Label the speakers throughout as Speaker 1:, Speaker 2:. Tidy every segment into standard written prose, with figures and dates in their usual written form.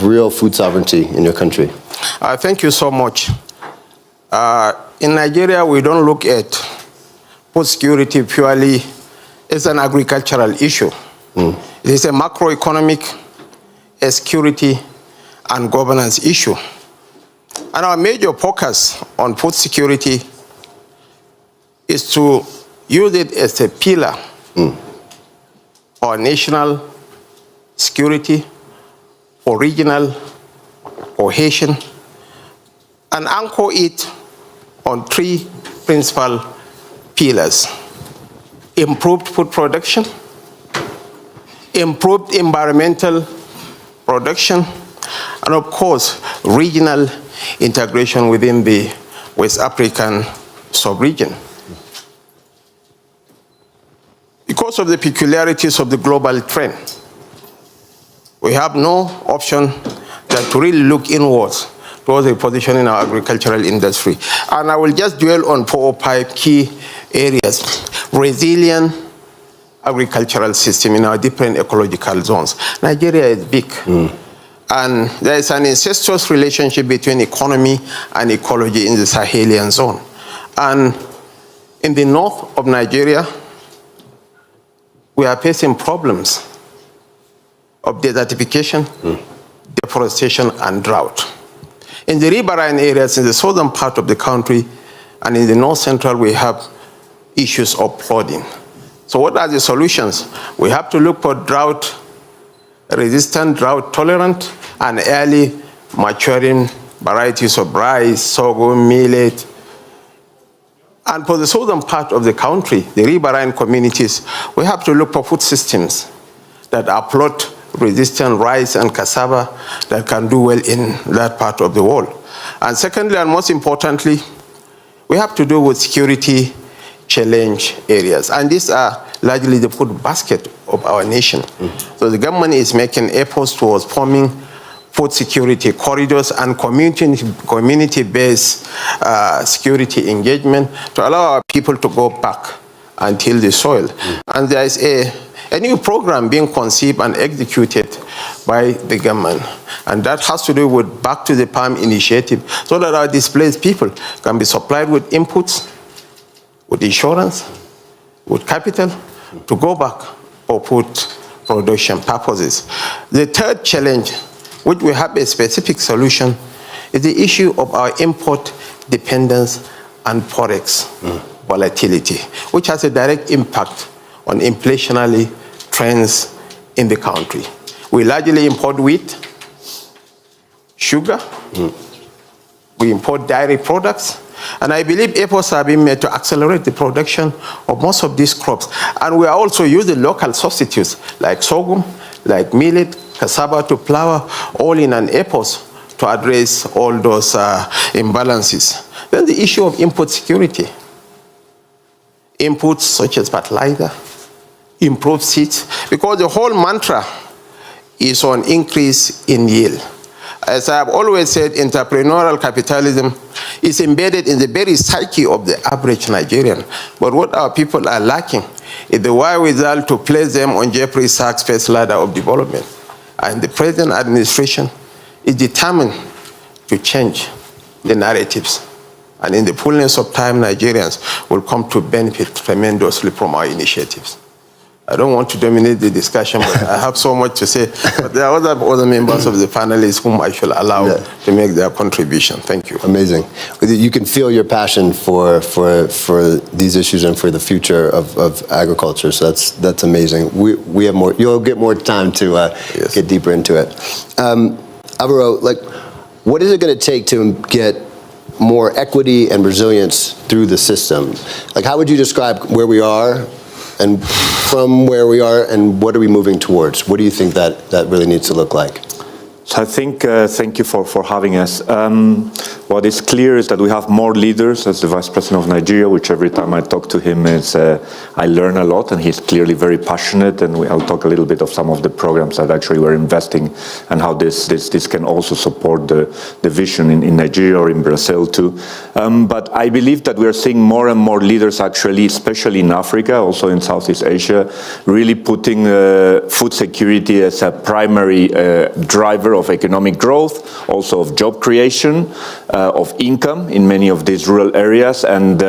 Speaker 1: of real food sovereignty in your country?
Speaker 2: Thank you so much. In Nigeria, we don't look at food security purely as an agricultural issue. It is a macroeconomic, a security, and governance issue. And our major focus on food security is to use it as a pillar for national security, for regional cohesion, and anchor it on three principal pillars: improved food production, improved environmental production, and of course, regional integration within the West African sub-region. Because of the peculiarities of the global trend, we have no option than to really look inwards towards a position in our agricultural industry. And I will just dwell on 4 or 5 key areas. Resilient agricultural system in our different ecological zones. Nigeria is big. And there is an incestuous relationship between economy and ecology in the Sahelian zone. And in the north of Nigeria, we are facing problems of desertification, deforestation, and drought. In the riverine areas in the southern part of the country and in the north central, we have issues of flooding. So what are the solutions? We have to look for drought-resistant, drought-tolerant, and early maturing varieties of rice, sorghum, millet. And for the southern part of the country, the riverine communities, we have to look for food systems that are flood-resistant rice and cassava that can do well in that part of the world. And secondly, and most importantly, we have to do with security challenge areas. And these are largely the food basket of our nation. So the government is making efforts towards forming food security corridors and community-based security engagement to allow our people to go back and till the soil. And there is a new program being conceived and executed by the government. And that has to do with Back to the Farm initiative, so that our displaced people can be supplied with inputs, with insurance, with capital, to go back for food production purposes. The third challenge, which we have a specific solution, is the issue of our import dependence and forex volatility, which has a direct impact on inflationary trends in the country. We largely import wheat, sugar, we import dairy products, and I believe efforts are being made to accelerate the production of most of these crops. And we are also using local substitutes like sorghum, like millet, cassava to flour, all in an effort to address all those imbalances. Then the issue of input security. Inputs such as fertilizer, improved seeds, because the whole mantra is on increase in yield. As I've always said, entrepreneurial capitalism is embedded in the very psyche of the average Nigerian. But what our people are lacking is the wherewithal to place them on Jeffrey Sachs' first ladder of development. And the present administration is determined to change the narratives. And in the fullness of time, Nigerians will come to benefit tremendously from our initiatives. I don't want to dominate the discussion, but I have so much to say. But there are other members of the panelists whom I shall allow to make their contribution. Thank you.
Speaker 1: Amazing. You can feel your passion for these issues and for the future of agriculture. So that's amazing. We have more. You'll get more time to get deeper into it. Alvaro, what is it going to take to get more equity and resilience through the system? How would you describe where we are? And from where we are, and what are we moving towards? What do you think that really needs to look like?
Speaker 3: So I think, thank you for having us. What is clear is that we have more leaders as the Vice President of Nigeria, which every time I talk to him, I learn a lot, and he's clearly very passionate, and I'll talk a little bit of some of the programs that actually we're investing and how this can also support the vision in Nigeria or in Brazil too. But I believe that we're seeing more and more leaders actually, especially in Africa, also in Southeast Asia, really putting food security as a primary driver of economic growth, also of job creation, of income in many of these rural areas, and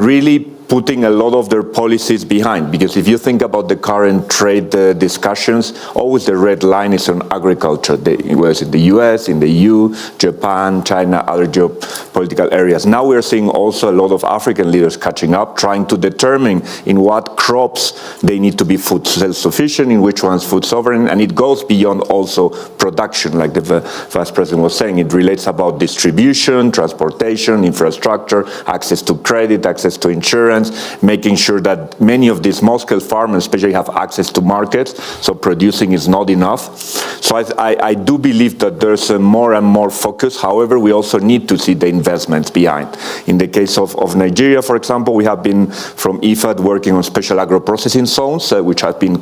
Speaker 3: really putting a lot of their policies behind. Because if you think about the current trade discussions, always the red line is on agriculture. Whereas in the US, in the EU, Japan, China, other geopolitical areas. Now we're seeing also a lot of African leaders catching up, trying to determine in what crops they need to be food self-sufficient, in which ones food sovereign, and it goes beyond also production, like the Vice President was saying. It relates about distribution, transportation, infrastructure, access to credit, access to insurance, making sure that many of these small-scale farmers especially have access to markets, so producing is not enough. So I do believe that there's a more and more focus. However, we also need to see the investments behind. In the case of Nigeria, for example, we have been from IFAD working on special agro-processing zones, which have been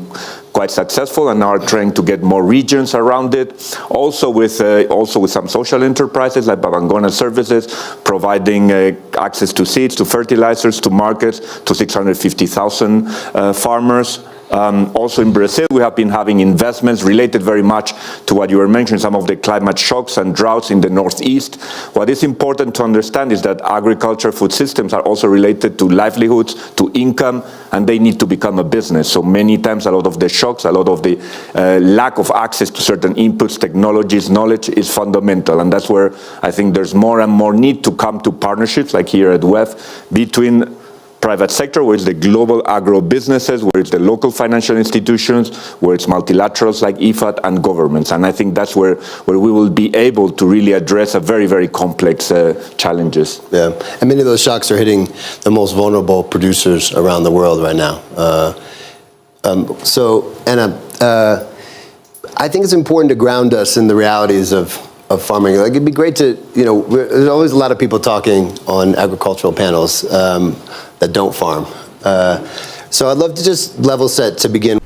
Speaker 3: quite successful, and now are trying to get more regions around it. Also with some social enterprises like Babangona Services, providing access to seeds, to fertilizers, to markets, to 650,000 farmers. Also in Brazil, we have been having investments related very much to what you were mentioning, some of the climate shocks and droughts in the northeast. What is important to understand is that agriculture, food systems are also related to livelihoods, to income, and they need to become a business. So many times a lot of the shocks, a lot of the lack of access to certain inputs, technologies, knowledge is fundamental. And that's where I think there's more and more need to come to partnerships like here at WEF between private sector, where it's the global agro businesses, where it's the local financial institutions, where it's multilaterals like IFAD, and governments. And I think that's where we will be able to really address a very, very complex challenges.
Speaker 1: Yeah, and many of those shocks are hitting the most vulnerable producers around the world right now. So, Anna, I think it's important to ground us in the realities of farming. Like, it'd be great to, there's always a lot of people talking on agricultural panels that don't farm. So I'd love to just level set to begin